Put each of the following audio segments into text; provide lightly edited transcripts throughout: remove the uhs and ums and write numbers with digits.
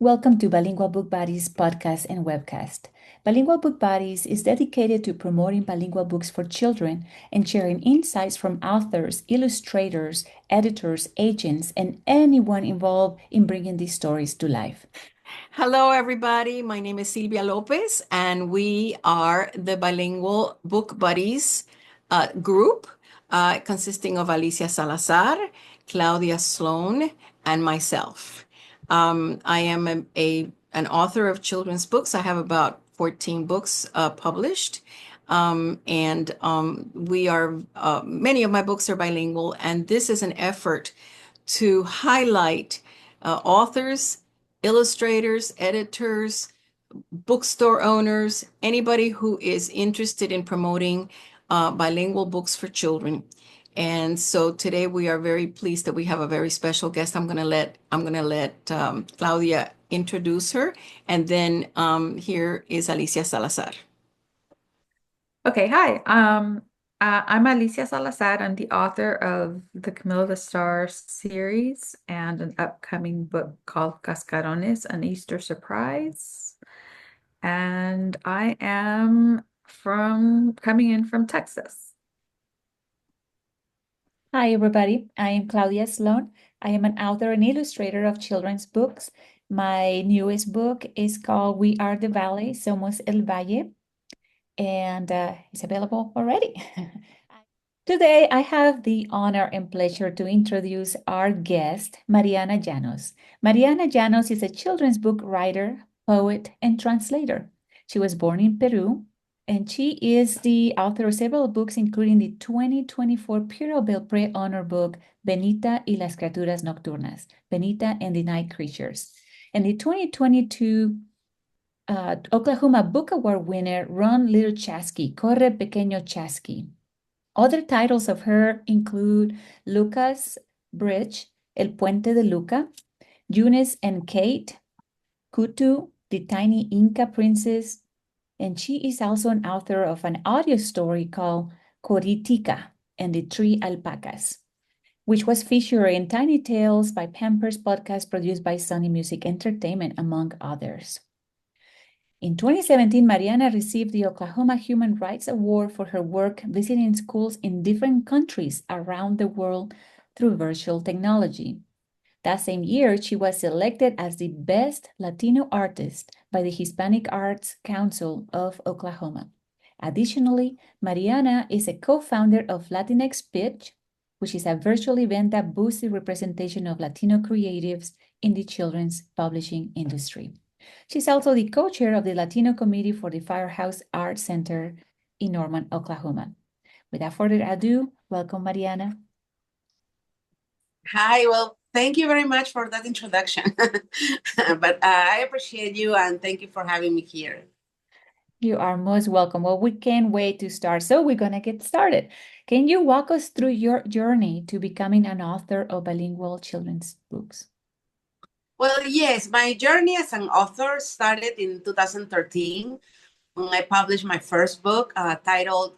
Welcome to Bilingual Book Buddies podcast and webcast. Bilingual Book Buddies is dedicated to promoting bilingual books for children and sharing insights from authors, illustrators, editors, agents, and anyone involved in bringing these stories to life. Hello, everybody. My name is Silvia Lopez, and we are the Bilingual Book Buddies group consisting of Alicia Salazar, Claudia Sloan, and myself. I am an author of children's books. I have about 14 books published. We are, many of my books are bilingual, and this is an effort to highlight authors, illustrators, editors, bookstore owners, anybody who is interested in promoting bilingual books for children. And so today we are very pleased that we have a very special guest. I'm gonna let Claudia introduce her, and then here is Alicia Salazar. Okay, hi. I'm Alicia Salazar. I'm the author of the Camila the Star series and an upcoming book called Cascarones, an Easter Surprise. And I am coming in from Texas. Hi, everybody. I am Claudia Sloan. I am an author and illustrator of children's books. My newest book is called We Are the Valley, Somos el Valle, and it's available already. Today, I have the honor and pleasure to introduce our guest, Mariana Llanos. Mariana Llanos is a children's book writer, poet, and translator. She was born in Peru, and she is the author of several books, including the 2024 Puro Belpré Honor book, Benita y las criaturas nocturnas, Benita and the Night Creatures, and the 2022 Oklahoma Book Award winner, Run Little Chaski, Corre Pequeño Chaski. Other titles of her include Lucas Bridge, El Puente de Luca, Eunice and Kate, Kutu, the Tiny Inca Princess, and she is also an author of an audio story called Coritica and the Three Alpacas, which was featured in Tiny Tales by Pampers podcast produced by Sony Music Entertainment, among others. In 2017, Mariana received the Oklahoma Human Rights Award for her work visiting schools in different countries around the world through virtual technology. That same year, she was selected as the Best Latino Artist by the Hispanic Arts Council of Oklahoma. Additionally, Mariana is a co-founder of Latinx Pitch, which is a virtual event that boosts the representation of Latino creatives in the children's publishing industry. She's also the co-chair of the Latino Committee for the Firehouse Art Center in Norman, Oklahoma. Without further ado, welcome, Mariana. Hi, well, thank you very much for that introduction. But I appreciate you and thank you for having me here. You are most welcome. Well, we can't wait to start, so we're going to get started. Can you walk us through your journey to becoming an author of bilingual children's books? Well, yes, my journey as an author started in 2013 when I published my first book titled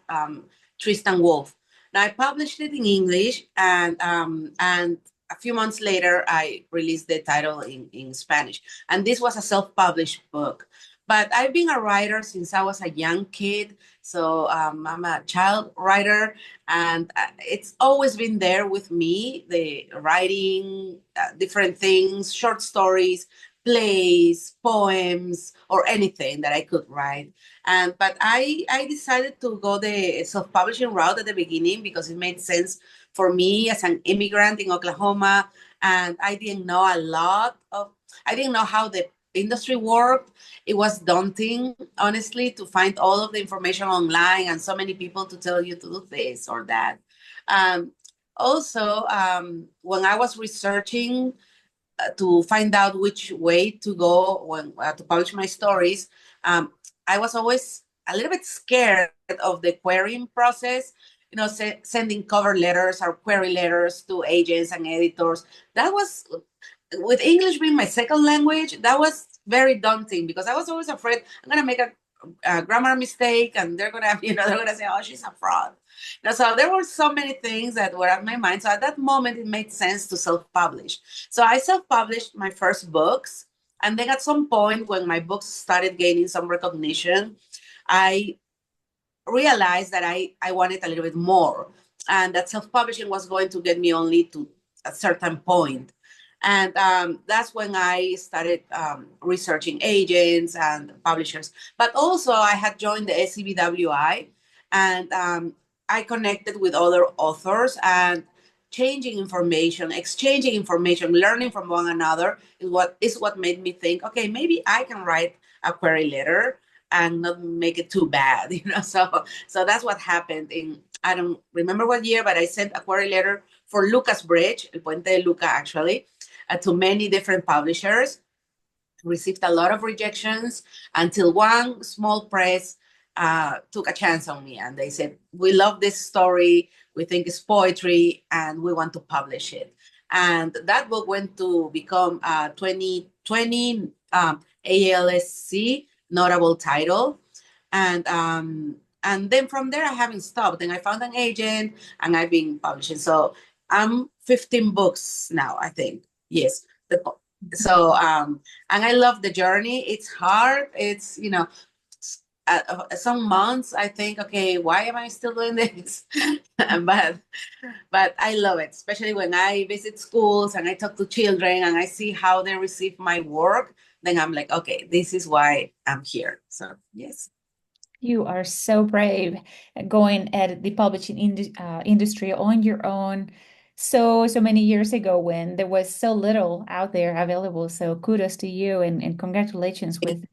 Tristan Wolf. Now, I published it in English, and a few months later, I released the title in Spanish. And this was a self-published book. But I've been a writer since I was a young kid. So I'm a child writer, and it's always been there with me, the writing, different things, short stories, plays, poems, or anything that I could write. But I decided to go the self-publishing route at the beginning because it made sense for me as an immigrant in Oklahoma. And I didn't know I didn't know how the industry worked. It was daunting, honestly, to find all of the information online and so many people to tell you to do this or that. Also, when I was researching to find out which way to go when to publish my stories, I was always a little bit scared of the querying process. You know, sending cover letters or query letters to agents and editors. That was, with English being my second language, that was very daunting because I was always afraid I'm gonna make a grammar mistake and they're gonna say, oh, she's a fraud. So there were so many things that were on my mind. So at that moment, it made sense to self-publish. So I self-published my first books And then at some point when my books started gaining some recognition, I realized that I wanted a little bit more, and that self-publishing was going to get me only to a certain point. And that's when I started researching agents and publishers. But also I had joined the SCBWI, and I connected with other authors, and changing information, exchanging information, learning from one another is what made me think, okay, maybe I can write a query letter and not make it too bad, you know. So that's what happened in, I don't remember what year, but I sent a query letter for Lucas Bridge, El Puente de Luca, actually, to many different publishers. Received a lot of rejections until one small press took a chance on me, and they said, we love this story, we think it's poetry, and we want to publish it. And that book went to become 2020 ALSC notable title. And then from there I haven't stopped, and I found an agent, and I've been publishing. So I'm 15 books now, I think. Yes. So and I love the journey. It's hard. It's, you know, some months I think, okay, why am I still doing this? but I love it, especially when I visit schools and I talk to children and I see how they receive my work. Then I'm like, okay, this is why I'm here. So yes. You are so brave going at the publishing industry on your own so many years ago when there was so little out there available. So kudos to you, and congratulations with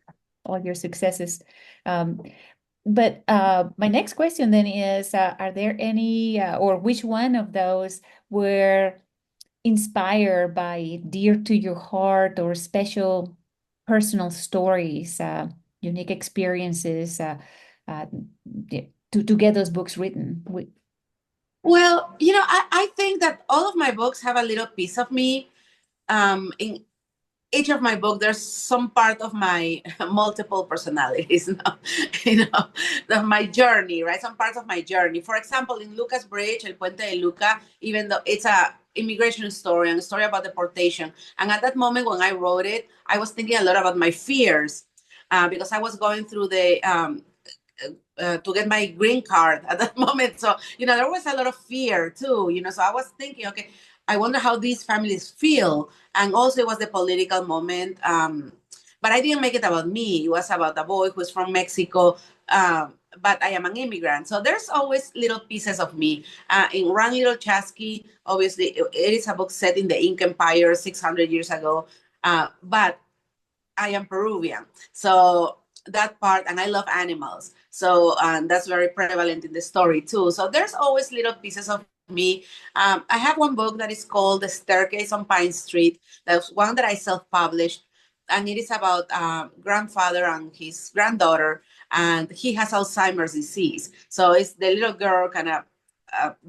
all your successes. But my next question then is, are there any, or which one of those were inspired by dear to your heart or special personal stories, unique experiences, to get those books written? Well, you know, I think that all of my books have a little piece of me. In each of my book, there's some part of my multiple personalities, you know, my journey, right? Some parts of my journey. For example, in Lucas Bridge, El Puente de Luca, even though it's a immigration story and a story about deportation. And at that moment when I wrote it, I was thinking a lot about my fears because I was going through the to get my green card at that moment. So, you know, there was a lot of fear too, you know, so I was thinking, okay, I wonder how these families feel. And also it was the political moment. But I didn't make it about me. It was about a boy who's from Mexico, but I am an immigrant. So there's always little pieces of me. In Run Little Chaski, obviously, it is a book set in the Inca Empire 600 years ago. But I am Peruvian. So that part, and I love animals. So that's very prevalent in the story too. So there's always little pieces of me. I have one book that is called The Staircase on Pine Street. That's one that I self-published. And it is about grandfather and his granddaughter, and he has Alzheimer's disease. So it's the little girl kind of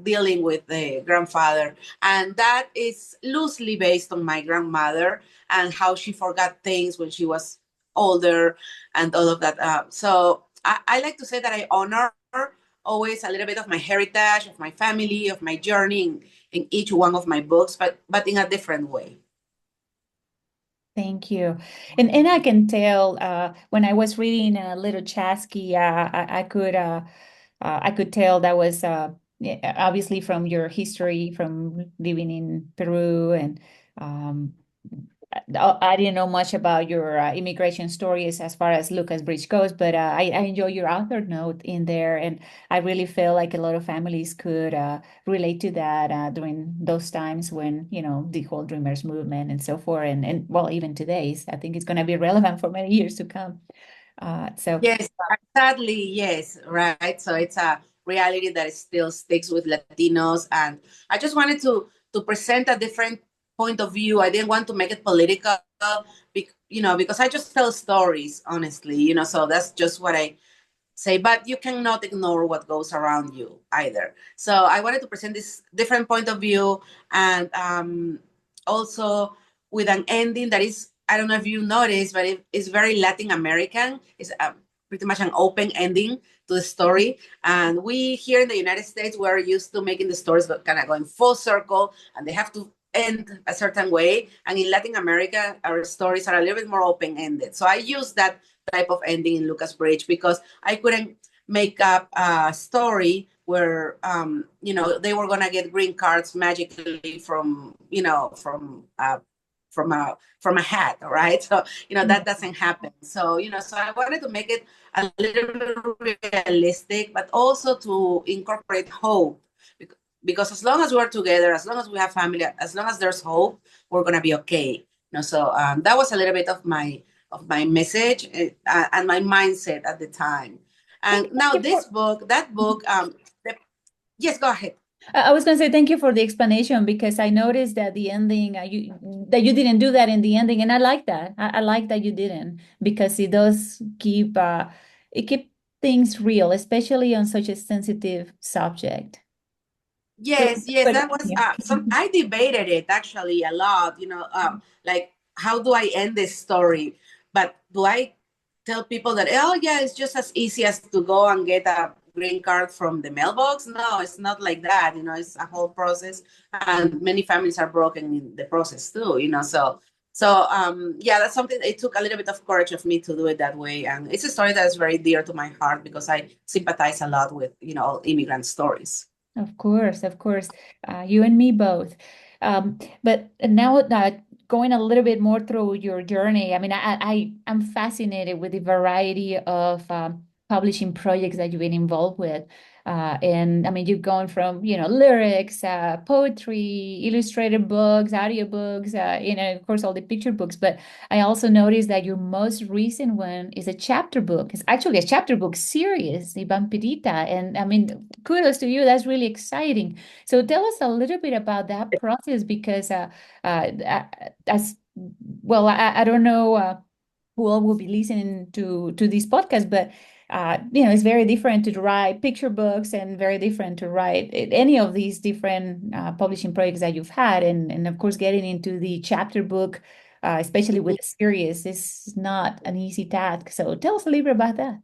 dealing with the grandfather. And that is loosely based on my grandmother and how she forgot things when she was older and all of that. So I like to say that I honor always a little bit of my heritage, of my family, of my journey in each one of my books, but in a different way. Thank you. And I can tell when I was reading Little Chaski, I could tell that was obviously from your history, from living in Peru, and I didn't know much about your immigration stories as far as Lucas Bridge goes, but I enjoy your author note in there, and I really feel like a lot of families could relate to that during those times when, you know, the whole Dreamers movement and so forth, and well, even today's, I think it's going to be relevant for many years to come. So yes, sadly, yes, right. So it's a reality that still sticks with Latinos, and I just wanted to present a different point of view. I didn't want to make it political, you know, because I just tell stories, honestly, you know, so that's just what I say, but you cannot ignore what goes around you either. So I wanted to present this different point of view, and also with an ending that is, I don't know if you noticed, but it is very Latin American. It's pretty much an open ending to the story. And we here in the United States, we're used to making the stories kind of going full circle, and they have to end a certain way. And in Latin America, our stories are a little bit more open-ended. So I use that type of ending in Lucas Bridge because I couldn't make up a story where they were gonna get green cards magically from a hat, right? So that doesn't happen. So so I wanted to make it a little bit realistic, but also to incorporate hope, because as long as we're together, as long as we have family, as long as there's hope, we're gonna be okay. So that was a little bit of my message and my mindset at the time. And now that book, yes, go ahead. I was going to say thank you for the explanation, because I noticed that the ending, that you didn't do that in the ending, and I like that. I like that you didn't, because it does keep things real, especially on such a sensitive subject. Yes, that was I debated it actually a lot, like, how do I end this story? But do I tell people that, oh yeah, it's just as easy as to go and get a green card from the mailbox? No, it's not like that. It's a whole process, and many families are broken in the process too. Yeah, that's something. It took a little bit of courage of me to do it that way, and it's a story that is very dear to my heart because I sympathize a lot with immigrant stories. Of course, you and me both. But now going a little bit more through your journey, I mean, I'm fascinated with the variety of publishing projects that you've been involved with. And I mean, you've gone from, lyrics, poetry, illustrated books, audiobooks, of course, all the picture books. But I also noticed that your most recent one is a chapter book. It's actually a chapter book series, the Vampirita. And I mean, kudos to you. That's really exciting. So tell us a little bit about that process, because as well, I don't know who all will be listening to this podcast, but it's very different to write picture books and very different to write any of these different publishing projects that you've had. And of course, getting into the chapter book, especially with a series, is not an easy task. So tell us a little bit about that.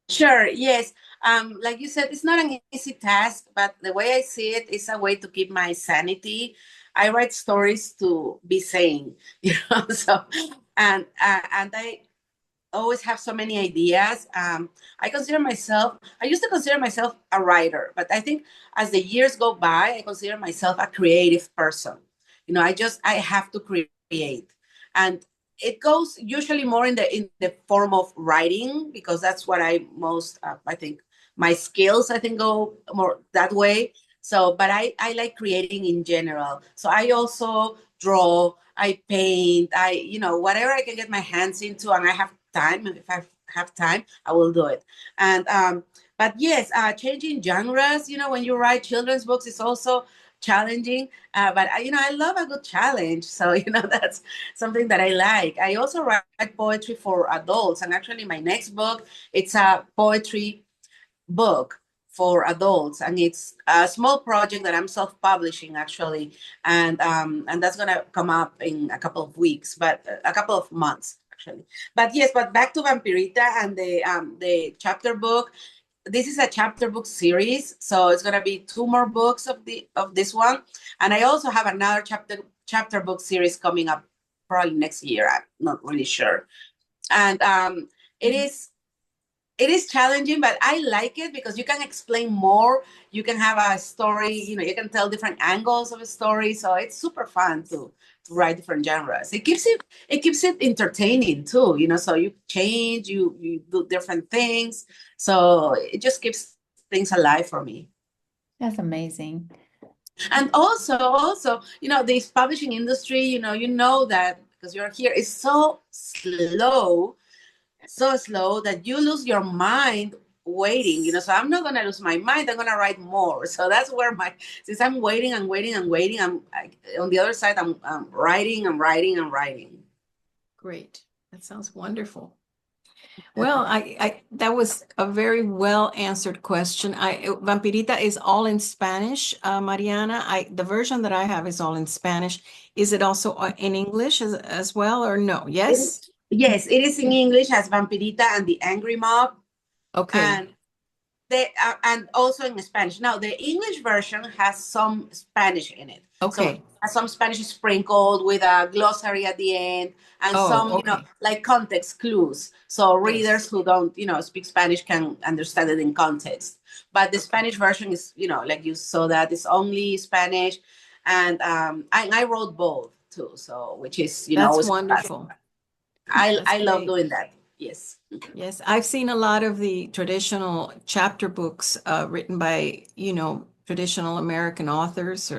Sure, yes. Like you said, it's not an easy task, but the way I see it is a way to keep my sanity. I write stories to be sane, so, and I always have so many ideas. I used to consider myself a writer, but I think as the years go by, I consider myself a creative person. I have to create. And it goes usually more in the form of writing, because that's what I most, I think my skills, I think, go more that way. So, but I like creating in general. So I also draw, I paint, whatever I can get my hands into, and I have time. If I have time, I will do it. And but yes, changing genres. When you write children's books, it's also challenging. But I love a good challenge. So that's something that I like. I also write poetry for adults, and actually, my next book, it's a poetry book for adults, and it's a small project that I'm self-publishing actually, and that's gonna come up in a couple of weeks, but a couple of months actually. But yes, but back to Vampirita and the chapter book. This is a chapter book series, so it's gonna be 2 more books of this one, and I also have another chapter book series coming up probably next year. I'm not really sure, and it is challenging, but I like it because you can explain more. You can have a story, you can tell different angles of a story. So it's super fun to write different genres. It keeps it entertaining too, so you change, you do different things. So it just keeps things alive for me. That's amazing. And also, this publishing industry, you know that because you're here, is so slow that you lose your mind waiting, so I'm not going to lose my mind. I'm going to write more. So that's where since I'm waiting and waiting and waiting, on the other side, I'm writing and writing and writing. Great. That sounds wonderful. Well, that was a very well answered question. Vampirita is all in Spanish, Mariana. The version that I have is all in Spanish. Is it also in English as well, or no? Yes? Yes, it is in English as Vampirita and the Angry Mob. Okay. And and also in Spanish. Now, the English version has some Spanish in it. So Okay. has some Spanish sprinkled with a glossary at the end and some, Okay. like context clues. So Yes. readers who don't, speak Spanish can understand it in context. But the Spanish version is, like you saw that it's only Spanish. And I wrote both too. So, which is, That's always wonderful. I That's love great. doing that. Yes. Yes, I've seen a lot of the traditional chapter books written by, traditional American authors,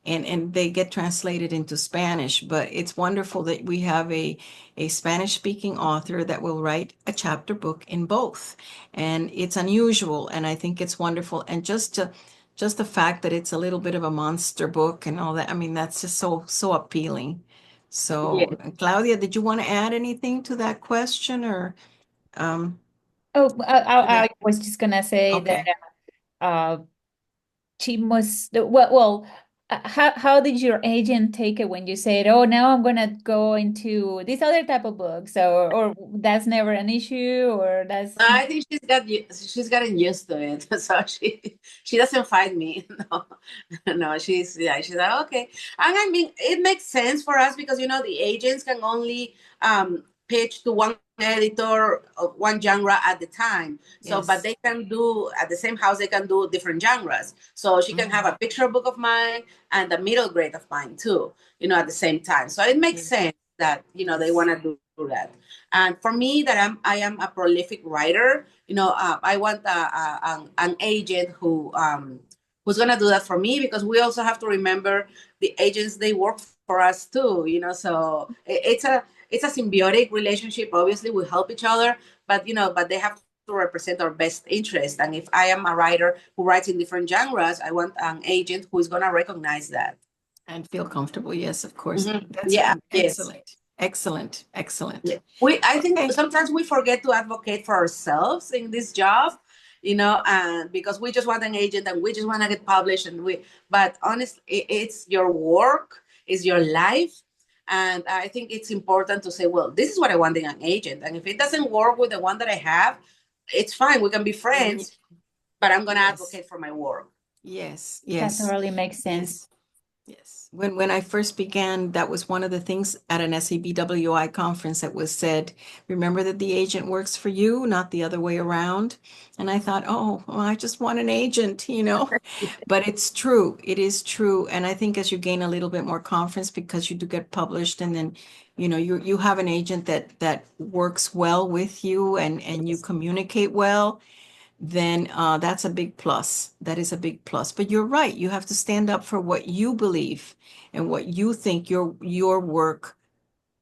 and they get translated into Spanish. But it's wonderful that we have a Spanish-speaking author that will write a chapter book in both. And it's unusual, and I think it's wonderful. And just the fact that it's a little bit of a monster book and all that, I mean, that's just so appealing. So, Yes. Claudia, did you want to add anything to that question or? Oh, I that- was just gonna say Okay. that she must, well, how did your agent take it when you said, "Oh, now I'm gonna go into this other type of books," or that's never an issue, or that's I think she's gotten used to it, so she doesn't fight me. No, no, she's like okay, and I mean it makes sense for us because the agents can only pitch to one editor of one genre at the time. So, but Yes. they can do at the same house they can do different genres. So she can have a picture book of mine and a middle grade of mine too, at the same time. So it makes Yes. sense that they want to do that. And for me, that I am a prolific writer. I want an agent who's gonna do that for me because we also have to remember the agents they work for us too. So it's a symbiotic relationship. Obviously, we help each other, but they have to represent our best interest. And if I am a writer who writes in different genres, I want an agent who is gonna recognize that And feel comfortable. Yes, of course. That's Yeah. Yes. excellent. Excellent. Excellent. Yeah. I think Okay. sometimes we forget to advocate for ourselves in this job, and because we just want an agent and we just want to get published but honestly, it's your work, it's your life. And I think it's important to say, well, this is what I want in an agent. And if it doesn't work with the one that I have, it's fine. We can be friends, but I'm going to Yes. advocate for my work. Yes. that Yes. totally makes sense. Yes. When I first began, that was one of the things at an SABWI conference that was said, remember that the agent works for you, not the other way around. And I thought, oh, well, I just want an agent, but it's true. It is true. And I think as you gain a little bit more confidence because you do get published and then, you have an agent that works well with you and you communicate well, then that's a big plus. That is a big plus. But you're right. You have to stand up for what you believe and what you think your work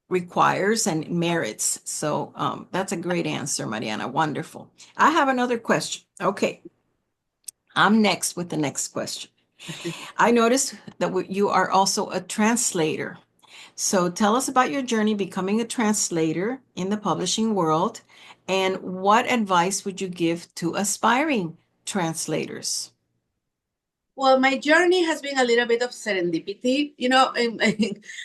requires and merits. So that's a great answer, Mariana. Wonderful. I have another question. Okay. I'm next with the next question. I noticed that you are also a translator. So tell us about your journey becoming a translator in the publishing world, and what advice would you give to aspiring translators? Well, my journey has been a little bit of serendipity,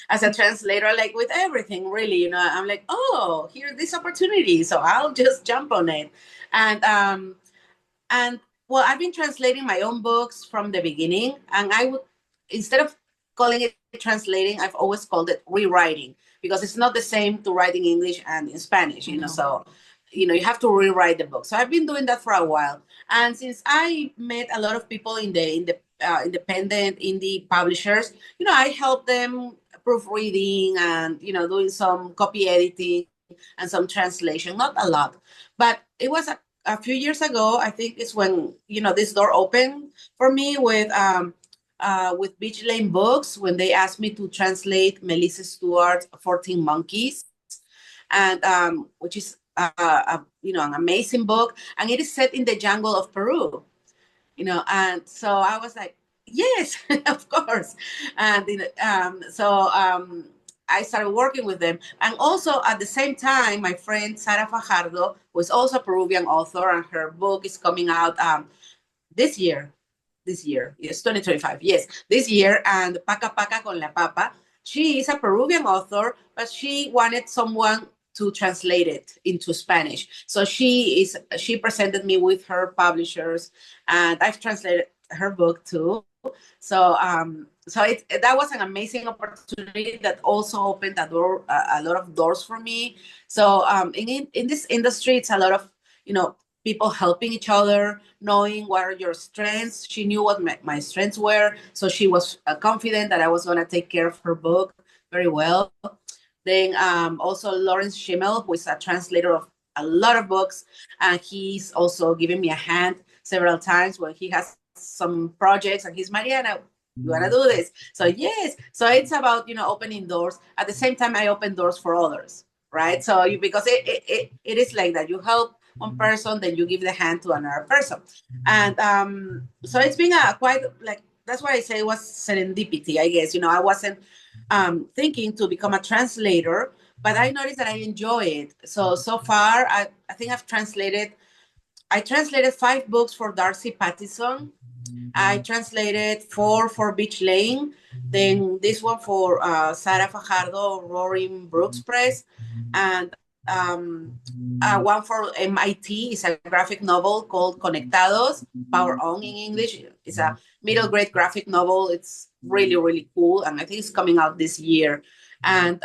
as a translator, like with everything, really, I'm like, oh, here's this opportunity, so I'll just jump on it. And well, I've been translating my own books from the beginning, and I would, instead of calling it translating, I've always called it rewriting because it's not the same to write in English and in Spanish, No. so you have to rewrite the book. So I've been doing that for a while, and since I met a lot of people in the independent indie publishers, I help them proofreading and doing some copy editing and some translation. Not a lot, but it was a few years ago. I think it's when this door opened for me with Beach Lane Books when they asked me to translate Melissa Stewart's 14 Monkeys, and which is an amazing book, and it is set in the jungle of Peru, and so I was like, yes, of course. And I started working with them. And also at the same time, my friend Sara Fajardo was also a Peruvian author, and her book is coming out this year. Yes, 2025. Yes, this year. And Paca Paca con la Papa. She is a Peruvian author, but she wanted someone to translate it into Spanish. So she presented me with her publishers, and I've translated her book too. So that was an amazing opportunity that also opened a lot of doors for me. So in this industry, it's a lot of, people helping each other, knowing what are your strengths. She knew what my strengths were, so she was confident that I was going to take care of her book very well. Then also Lawrence Schimmel, who is a translator of a lot of books, and he's also given me a hand several times when he has some projects, and he's, Mariana, you want to do this? So yes, so it's about, opening doors. At the same time, I open doors for others, right? So because it is like that. You help one person, then you give the hand to another person. And so it's been quite, like, that's why I say it was serendipity, I guess. I wasn't thinking to become a translator, but I noticed that I enjoy it. So far, I think I translated 5 books for Darcy Pattison. I translated 4 for Beach Lane, then this one for Sara Fajardo, Roaring Brooks Press, and one for MIT. It's a graphic novel called Conectados, Power On in English. It's a middle grade graphic novel. It's really, really cool, and I think it's coming out this year. And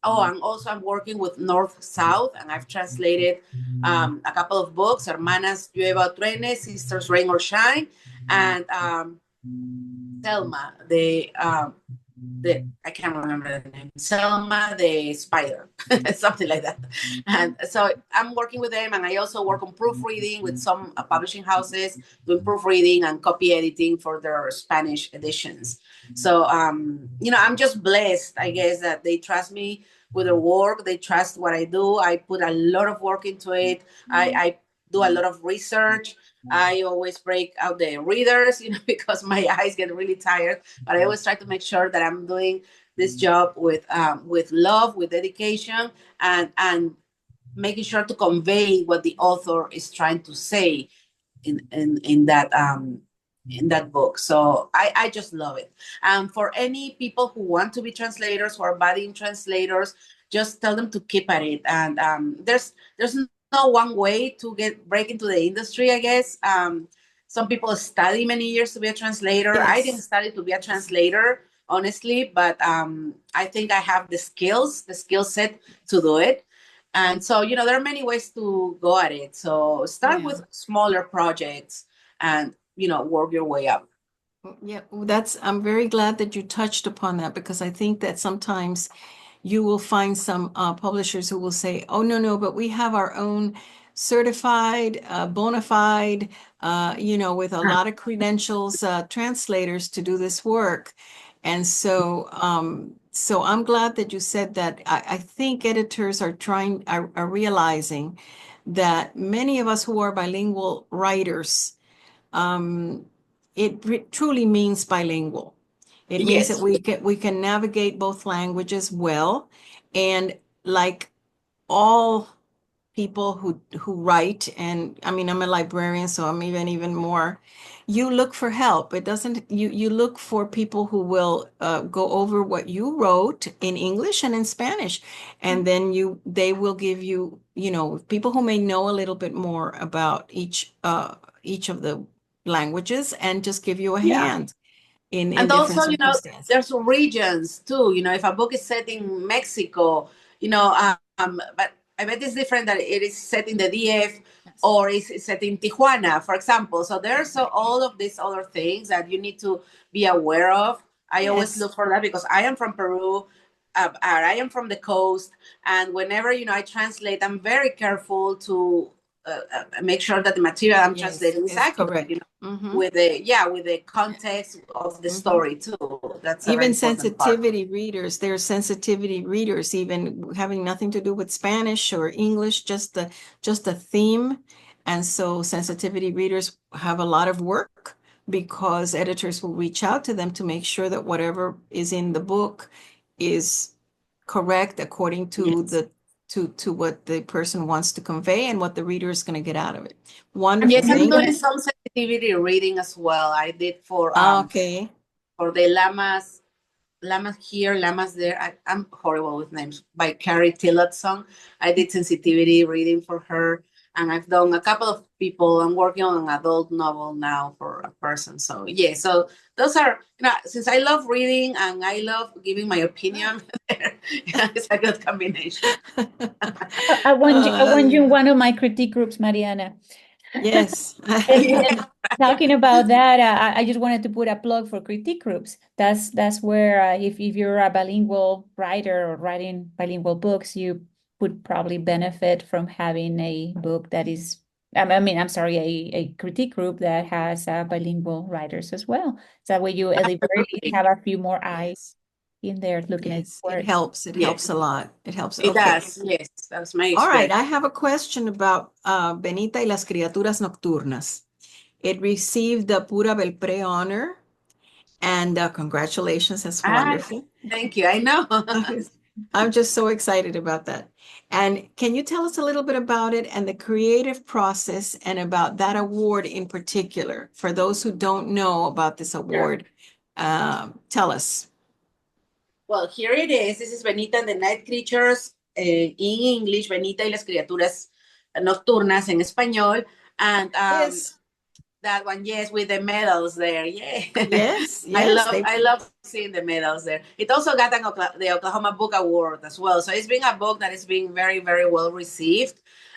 and also I'm working with North South, and I've translated a couple of books, Hermanas Llueva o Truene, Sisters Rain or Shine, and Selma, I can't remember the name, Selma the Spider, something like that. And so I'm working with them, and I also work on proofreading with some publishing houses, doing proofreading and copy editing for their Spanish editions. So, I'm just blessed, I guess, that they trust me with their work. They trust what I do. I put a lot of work into it. I do a lot of research. I always break out the readers, because my eyes get really tired. But I always try to make sure that I'm doing this job with love, with dedication, and making sure to convey what the author is trying to say in that book. So I just love it. And for any people who want to be translators, who are budding translators, just tell them to keep at it. And there's no one way to break into the industry, I guess. Some people study many years to be a translator. Yes. I didn't study to be a translator, honestly, but I think I have the skill set to do it. And so, there are many ways to go at it. So start with smaller projects and, work your way up. Yeah, I'm very glad that you touched upon that, because I think that sometimes you will find some publishers who will say, oh, no, but we have our own certified, bona fide, with a lot of credentials, translators to do this work. And so I'm glad that you said that. I think editors are realizing that many of us who are bilingual writers, it truly means bilingual. It means Yes. that we can navigate both languages well. And like all people who write, and I mean, I'm a librarian, so I'm even more, you look for help. It doesn't, you look for people who will go over what you wrote in English and in Spanish. And then they will give you, people who may know a little bit more about each of the languages, and just give you a hand in And different also, circumstances. there's regions too. If a book is set in Mexico, but I bet it's different that it is set in the DF or is set in Tijuana, for example. So there's all of these other things that you need to be aware of. I always look for that, because I am from Peru. I am from the coast, and whenever I translate, I'm very careful to make sure that the material I'm translating is accurate. Correct. With the context of the story too. That's even sensitivity readers. There's sensitivity readers, even having nothing to do with Spanish or English, just the theme. And so sensitivity readers have a lot of work, because editors will reach out to them to make sure that whatever is in the book is correct according to to what the person wants to convey and what the reader is going to get out of it. Wonderful. Yes, I'm doing some sensitivity reading as well. I did for okay. for the Llamas Here, Llamas There. I'm horrible with names. By Carrie Tillotson. I did sensitivity reading for her. And I've done a couple of people. I'm working on an adult novel now for a person. So yeah, so those are, since I love reading and I love giving my opinion, it's a good combination. I want you in one of my critique groups, Mariana. Yes. And talking about that, I just wanted to put a plug for critique groups. That's where if you're a bilingual writer or writing bilingual books, you would probably benefit from having a book that is, I'm sorry, a critique group that has bilingual writers as well. So that way you at the very least have a few more eyes in there looking at Yes, work. it helps. It helps a lot. It helps. It Okay. does, yes. That's my All right, experience. I have a question about Benita y las criaturas nocturnas. It received the Pura Belpré honor, and congratulations, that's wonderful. Thank you. I know. I'm just so excited about that. And can you tell us a little bit about it and the creative process and about that award in particular? For those who don't know about this award, tell us. Well, here it is. This is Benita and the Night Creatures in English, Benita y las criaturas nocturnas en español. And Yes. that one, yes, with the medals there. Yeah. Yes, I love seeing the medals there. It also got the Oklahoma Book Award as well. So it's been a book that is being very, very well received.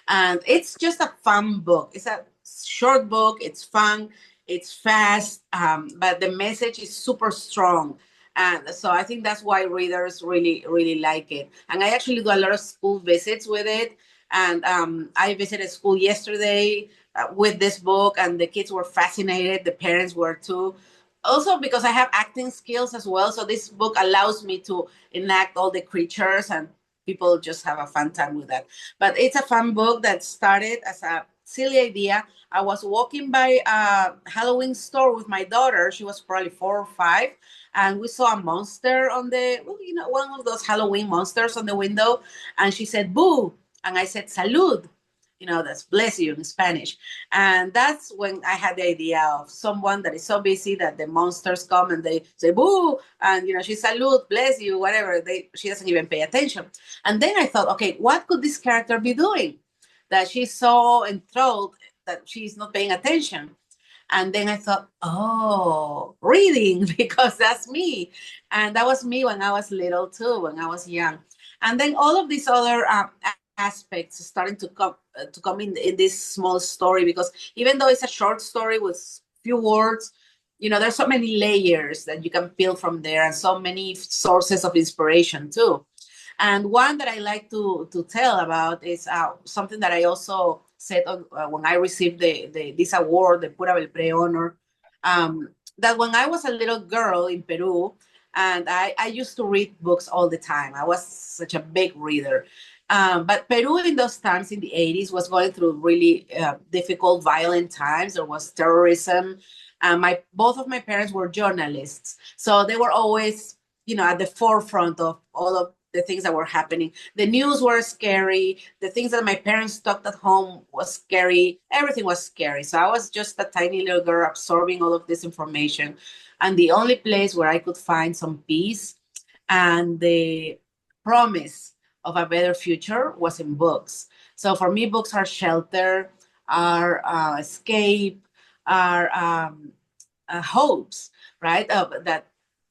And it's just a fun book. It's a short book. It's fun. It's fast. But the message is super strong. And so I think that's why readers really, really like it. And I actually do a lot of school visits with it. And I visited school yesterday with this book, and the kids were fascinated. The parents were too. Also because I have acting skills as well. So this book allows me to enact all the creatures, and people just have a fun time with that. But it's a fun book that started as a silly idea. I was walking by a Halloween store with my daughter. She was probably 4 or 5. And we saw a monster on one of those Halloween monsters on the window. And she said, boo. And I said, salud. That's bless you in Spanish. And that's when I had the idea of someone that is so busy that the monsters come and they say, boo. And, she salute, bless you, whatever. She doesn't even pay attention. And then I thought, okay, what could this character be doing? That she's so enthralled that she's not paying attention. And then I thought, oh, reading, because that's me. And that was me when I was little too, when I was young. And then all of these other aspects starting to come in this small story, because even though it's a short story with few words, there's so many layers that you can peel from there, and so many sources of inspiration too. And one that I like to tell about is something that I also said when I received this award, the Pura Belpré honor, that when I was a little girl in Peru, and I used to read books all the time. I was such a big reader. But Peru in those times, in the 80s, was going through really difficult, violent times. There was terrorism. Both of my parents were journalists. So they were always, at the forefront of all of the things that were happening. The news were scary. The things that my parents talked at home was scary. Everything was scary. So I was just a tiny little girl absorbing all of this information. And the only place where I could find some peace and the promise of a better future was in books. So for me, books are shelter, are escape, are hopes, right? That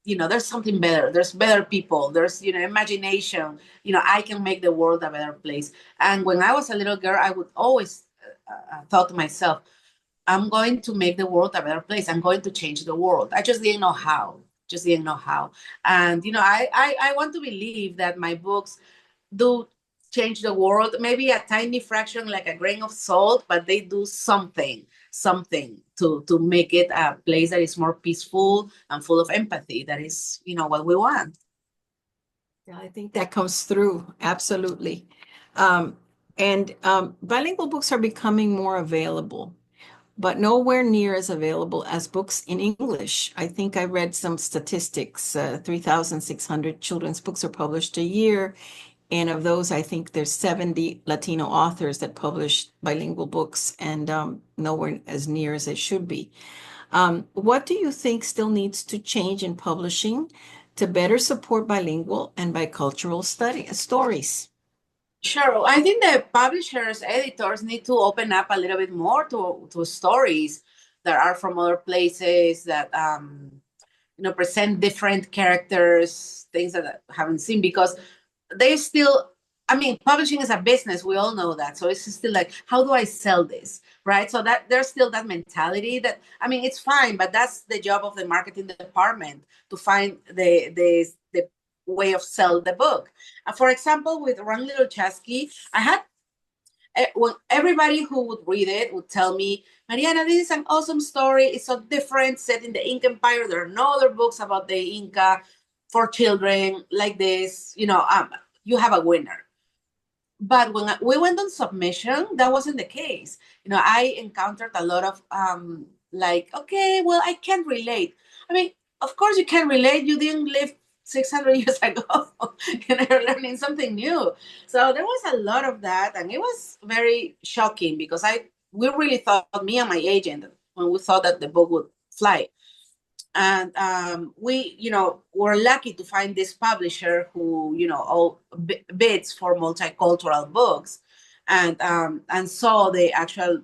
there's something better. There's better people. There's imagination. I can make the world a better place. And when I was a little girl, I would always thought to myself, I'm going to make the world a better place. I'm going to change the world. I just didn't know how. And I want to believe that my books do change the world, maybe a tiny fraction, like a grain of salt, but they do something to make it a place that is more peaceful and full of empathy. That is, what we want. Yeah, I think that comes through. Absolutely. Bilingual books are becoming more available, but nowhere near as available as books in English. I think I read some statistics, 3,600 children's books are published a year. And of those, I think there's 70 Latino authors that publish bilingual books, and nowhere as near as it should be. What do you think still needs to change in publishing to better support bilingual and bicultural stories? Sure. I think the publishers, editors need to open up a little bit more to stories that are from other places that present different characters, things that I haven't seen, because they still, I mean, publishing is a business. We all know that. So it's still like, how do I sell this? Right. So that there's still that mentality that, I mean, it's fine, but that's the job of the marketing department to find the way of sell the book. For example, with Run Little Chaski, I had everybody who would read it would tell me, Mariana, this is an awesome story. It's so different, set in the Inca Empire. There are no other books about the Inca for children like this. You have a winner. But when we went on submission, that wasn't the case. I encountered a lot of okay, well, I can't relate. I mean, of course you can relate. You didn't live 600 years ago, and you're learning something new. So there was a lot of that, and it was very shocking because we really thought, me and my agent, when we thought that the book would fly. And we, were lucky to find this publisher who, all bids for multicultural books, and saw the actual,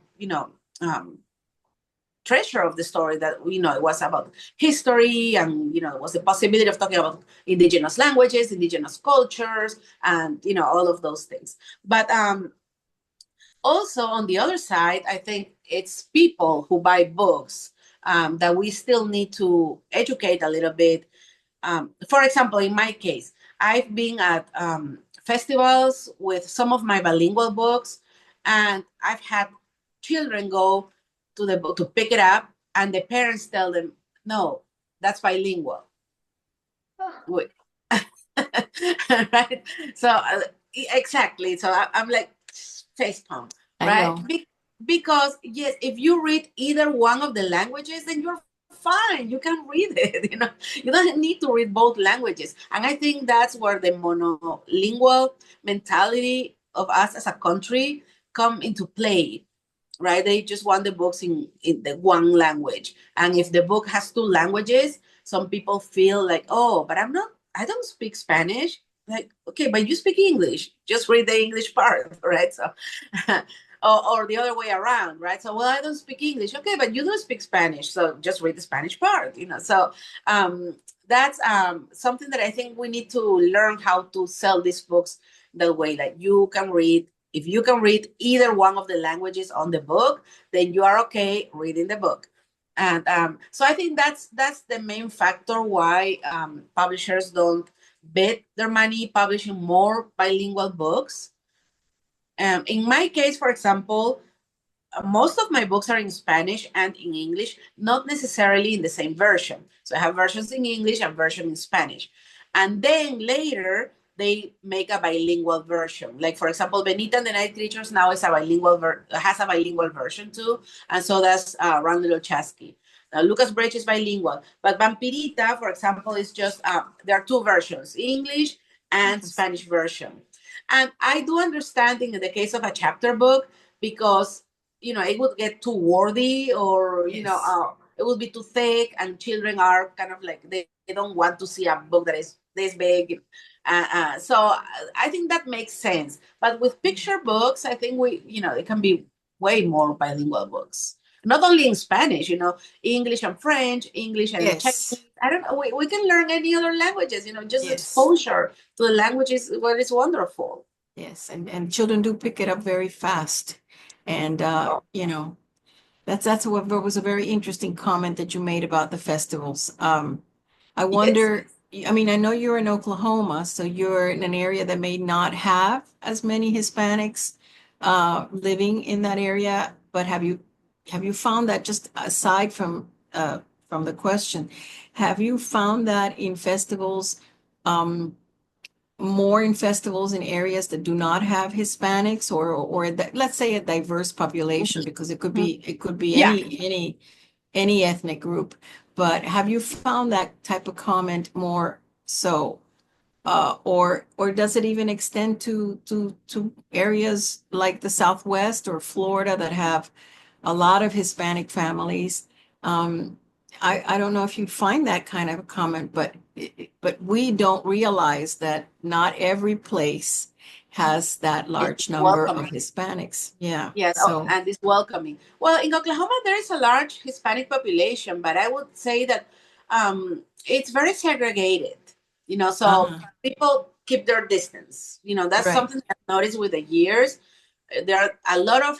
treasure of the story, that it was about history, and it was the possibility of talking about indigenous languages, indigenous cultures, and all of those things. But also on the other side, I think it's people who buy books that we still need to educate a little bit. For example, in my case, I've been at festivals with some of my bilingual books, and I've had children go to the book to pick it up, and the parents tell them, no, that's bilingual. Oh. Right? So exactly. So I'm like, facepalm, right? Because yes, if you read either one of the languages, then you're fine. You can read it. You don't need to read both languages. And I think that's where the monolingual mentality of us as a country come into play. Right? They just want the books in the one language. And if the book has two languages, some people feel like, oh, but I don't speak Spanish. Like, okay, but you speak English. Just read the English part, right? So, or the other way around, right? So, well, I don't speak English. Okay, but you do speak Spanish. So just read the Spanish part, So that's something that I think we need to learn how to sell these books that way. Like if you can read either one of the languages on the book, then you are okay reading the book. And so I think that's the main factor why publishers don't bet their money publishing more bilingual books. In my case, for example, most of my books are in Spanish and in English, not necessarily in the same version. So I have versions in English and version in Spanish. And then later, they make a bilingual version. Like, for example, Benita and the Night Creatures now is has a bilingual version too. And so does Run Little Chaski. Lucas Bridge is bilingual. But Vampirita, for example, is just, there are two versions, English and Spanish version. And I do understand in the case of a chapter book, because, it would get too wordy, or, it would be too thick, and children are kind of like, they don't want to see a book that is this big. So I think that makes sense. But with picture books, I think it can be way more bilingual books. Not only in Spanish, English and French, English and Chinese. I don't know. We can learn any other languages, just exposure to the languages, what is wonderful. Yes, and children do pick it up very fast. And, that's what was a very interesting comment that you made about the festivals. I wonder, I mean, I know you're in Oklahoma, so you're in an area that may not have as many Hispanics living in that area, but have you found that, just aside from the question, have you found that in festivals, more in festivals in areas that do not have Hispanics, or let's say a diverse population, because it could be any ethnic group, but have you found that type of comment more so, or does it even extend to areas like the Southwest or Florida that have a lot of Hispanic families? I don't know if you'd find that kind of a comment, but we don't realize that not every place has that large It's number of welcoming. Hispanics. Yeah. Yes, So and it's welcoming. Well, in Oklahoma, there is a large Hispanic population, but I would say that it's very segregated, so uh-huh. people keep their distance. That's Right. something I've noticed with the years. There are a lot of,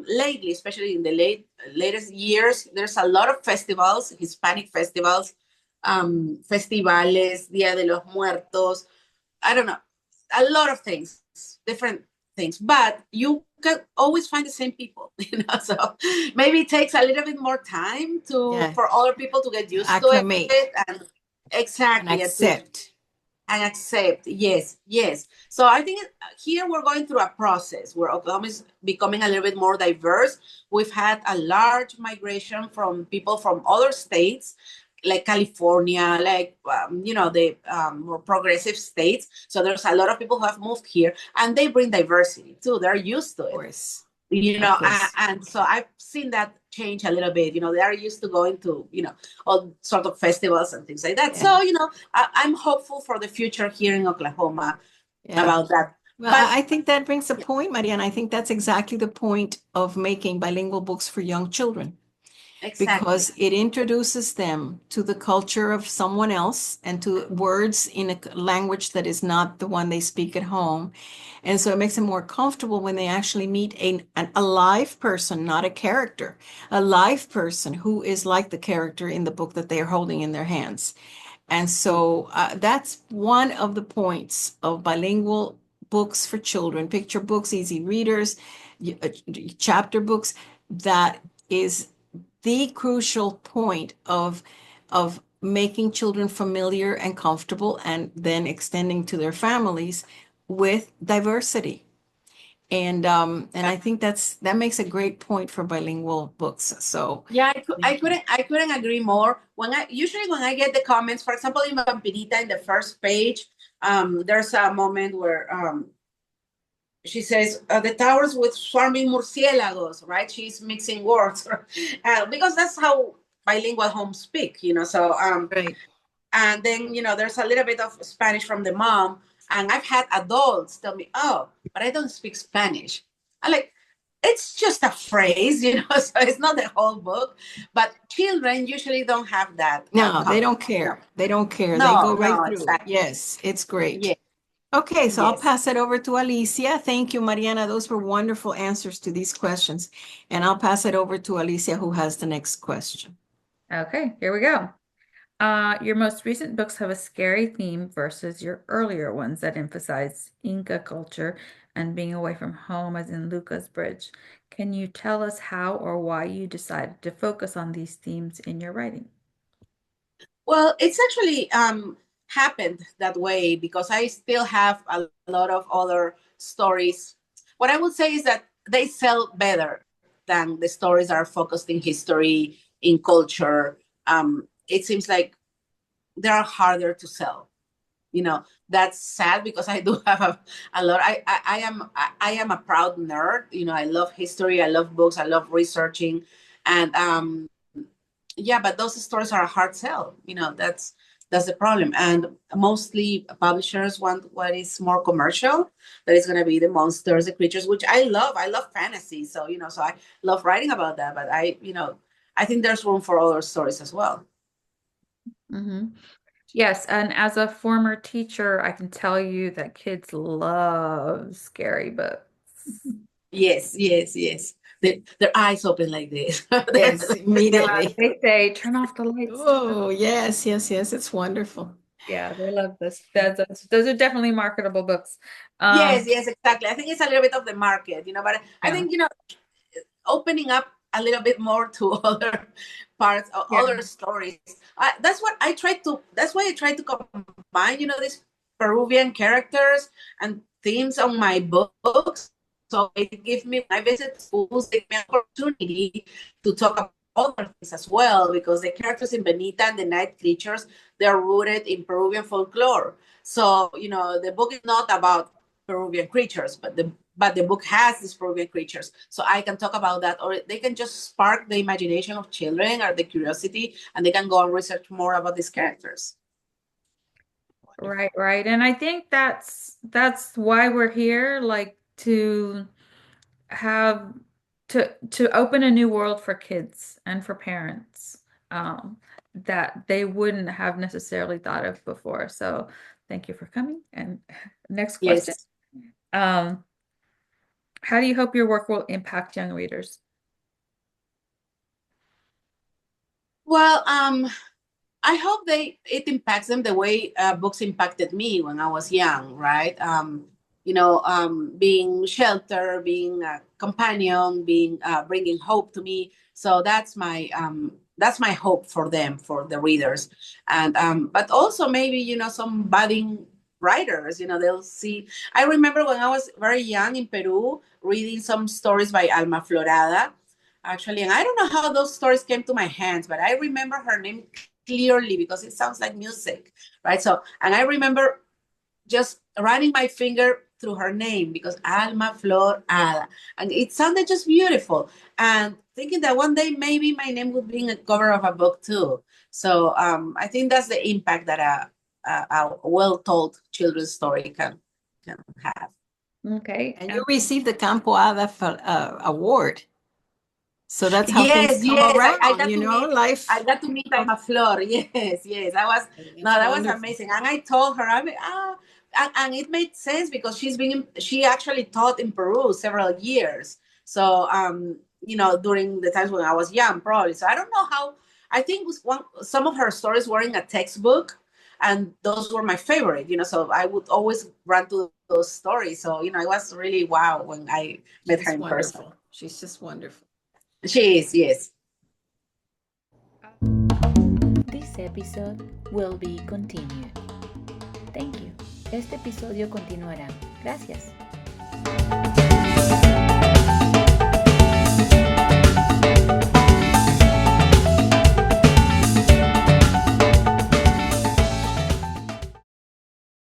lately, especially in the latest years, there's a lot of festivals, Hispanic festivals, festivales, Dia de los Muertos, I don't know, a lot of things, different things, but you can always find the same people, so maybe it takes a little bit more time Yeah. for other people to get used to Acclimate it, and and exactly, accept. and accept. Yes. So I think here we're going through a process where Oklahoma is becoming a little bit more diverse. We've had a large migration from people from other states, like California, like the more progressive states. So there's a lot of people who have moved here, and they bring diversity too. They're used to Of it. course. Of course. And so I've seen that change a little bit. They are used to going to, all sort of festivals and things like that. Yeah. So, I'm hopeful for the future here in Oklahoma Yeah. about that. Well, But I think that brings a point, Mariana. I think that's exactly the point of making bilingual books for young children, exactly, because it introduces them to the culture of someone else and to words in a language that is not the one they speak at home. And so it makes them more comfortable when they actually meet a live person, not a character, a live person who is like the character in the book that they are holding in their hands. And so that's one of the points of bilingual books for children, picture books, easy readers, chapter books. That is the crucial point of making children familiar and comfortable, and then extending to their families with diversity. And I think that makes a great point for bilingual books. So yeah, I couldn't agree more. When I get the comments, for example, in Vampirita, in the first page, there's a moment where she says the towers with swarming murciélagos, right? She's mixing words because that's how bilingual homes speak, So right. and then there's a little bit of Spanish from the mom, and I've had adults tell me, "Oh, but I don't speak Spanish." I'm like, it's just a phrase, so it's not the whole book. But children usually don't have that. No, they don't care. They don't care. They No, go right no, through. exactly. Yes, it's great. Yeah. Okay, so I'll Yes. pass it over to Alicia. Thank you, Mariana. Those were wonderful answers to these questions. And I'll pass it over to Alicia, who has the next question. Okay, here we go. Your most recent books have a scary theme versus your earlier ones that emphasize Inca culture and being away from home, as in Lucas Bridge. Can you tell us how or why you decided to focus on these themes in your writing? Well, it's actually happened that way because I still have a lot of other stories. What I would say is that they sell better than the stories that are focused in history, in culture. It seems like they are harder to sell. That's sad because I do have a lot. I am a proud nerd. I love history. I love books. I love researching, and yeah, but those stories are a hard sell. That's the problem. And mostly publishers want what is more commercial, that is going to be the monsters, the creatures, which I love. I love fantasy. So, so I love writing about that. But I think there's room for other stories as well. Mm-hmm. Yes, and as a former teacher, I can tell you that kids love scary books. Yes. Their eyes open like this. Yes, immediately. They say, turn off the lights. Oh, yes. It's wonderful. Yeah, they love this. Those are definitely marketable books. Yes, exactly. I think it's a little bit of the market, but I Yeah. think, opening up a little bit more to other parts, other stories. That's why I tried to combine, these Peruvian characters and themes on my books. So it gives me, when I visit schools, it gives me an opportunity to talk about other things as well, because the characters in Benita and the night creatures, they're rooted in Peruvian folklore. So, the book is not about Peruvian creatures, but the book has these Peruvian creatures, so I can talk about that, or they can just spark the imagination of children or the curiosity, and they can go and research more about these characters. Right. And I think that's why we're here, like to have to open a new world for kids and for parents that they wouldn't have necessarily thought of before. So thank you for coming. And next question. Yes. How do you hope your work will impact young readers? Well, I hope it impacts them the way books impacted me when I was young, right? Being shelter, being a companion, bringing hope to me. So that's my hope for them, for the readers, and but also maybe some budding writers. They'll see. I remember when I was very young in Peru, reading some stories by Alma Florada, actually, and I don't know how those stories came to my hands, but I remember her name clearly because it sounds like music, right? So, and I remember just running my finger through her name because Alma Flor Ada, and it sounded just beautiful. And thinking that one day maybe my name would be in a cover of a book too. So I think that's the impact that a well-told children's story can have. Okay. And you received the Campo Ada award. So that's how Yes, things come yes. around, I got to meet, life. I got to meet Alma Flor. Yes. That was amazing. And I told her, and it made sense because she actually taught in Peru several years. So, during the times when I was young, probably. So I don't know how. I think some of her stories were in a textbook, and those were my favorite. So I would always run to those stories. So it was really wow when I met her in person. She's just wonderful. She is, yes. This episode will be continued. Thank you. Este episodio continuará. Gracias.